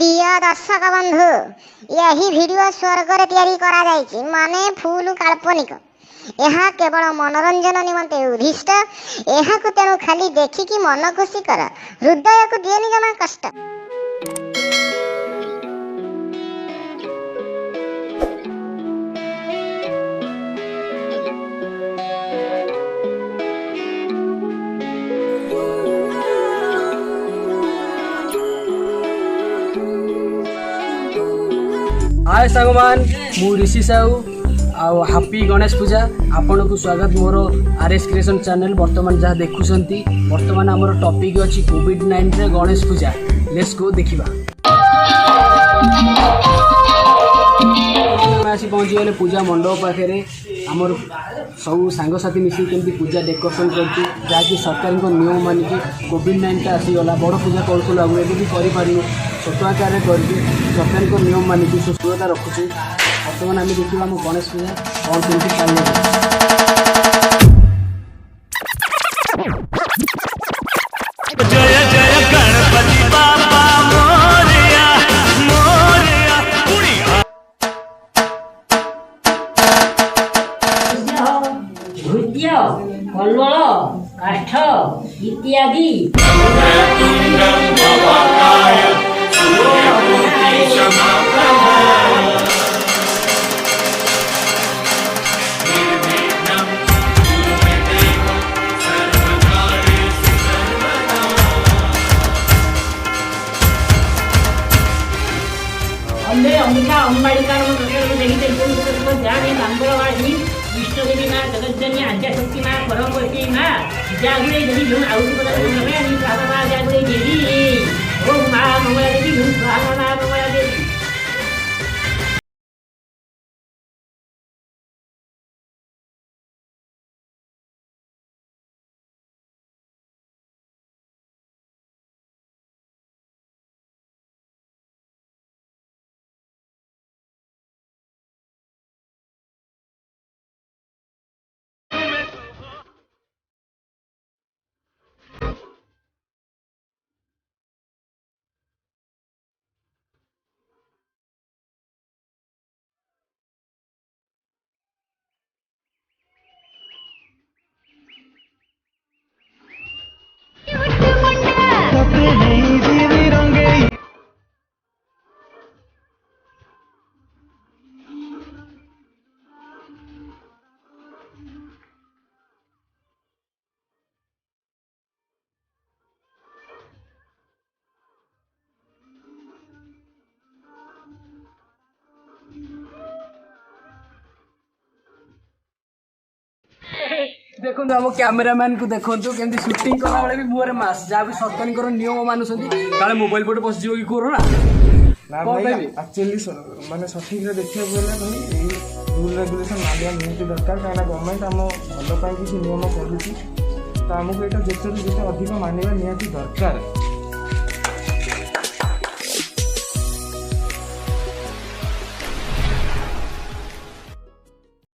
प्रिय दर्शक बंधु, यही वीडियो स्वर्ग रे तैयारी करा जायछि माने फुल काल्पनिक। यह केवल मनोरंजन निमंते उद्दिष्ट। यह को तेणु खाली देखिकी मन खुशी कर, हृदय को दिएनि जमा कष्ट। हाय सांगमान, मु ऋषि साहू आउ हापी गणेश पूजा आपण को स्वागत मोर आरएस क्रिएशन चैनल। बर्तमान जहाँ देखुंती बर्तमान आमर टॉपिक अच्छी कोविड-19 गणेश पूजा। लेट्स गो देखिबा। आसी पहुँची गले पूजा मंडप पाखे आमर सब सांगसाथी मिसिक केमती पूजा डेकोरेशन करती जहाँकि सरकार नियम मानिकी कोविड-19 आसीगला बड़ पूजा करूँ आगे भी करूँ छोट आकार कर सरकार नियम मानिकी सुस्थता रखुच्छे। बर्तमान आम देखा आम गणेश पूजा कौन केमती चल कल्वल काष्ठ इत्यादि अंबिका अंबाड़िका मंगलवाड़ी विष्णुदेवी माँ जगज्जनी आद्याशक्ति माँ परमवती माँ जागुड़े देवी झुम आउटी जागुड़े देवी ओम माँ मंगला देवी झुम माँ मंगला देवी। देखो आम कैमेरामैन को देखो केमती शूटिंग कला बेले भी मुहर मास्क जहाँ भी सरकार नियम मानुंट काले मोबाइल पटे पशिज कि कोरोना एक्चुअली माने सठिक देखा गले भाई रूल रेगुलेशन मानिया निहाती दरकार कहीं गवर्नमेंट आम भल किसी नियम करुच्ची तो आमको यहाँ जिते जिते अधिक मानिबा निहाती दरकार।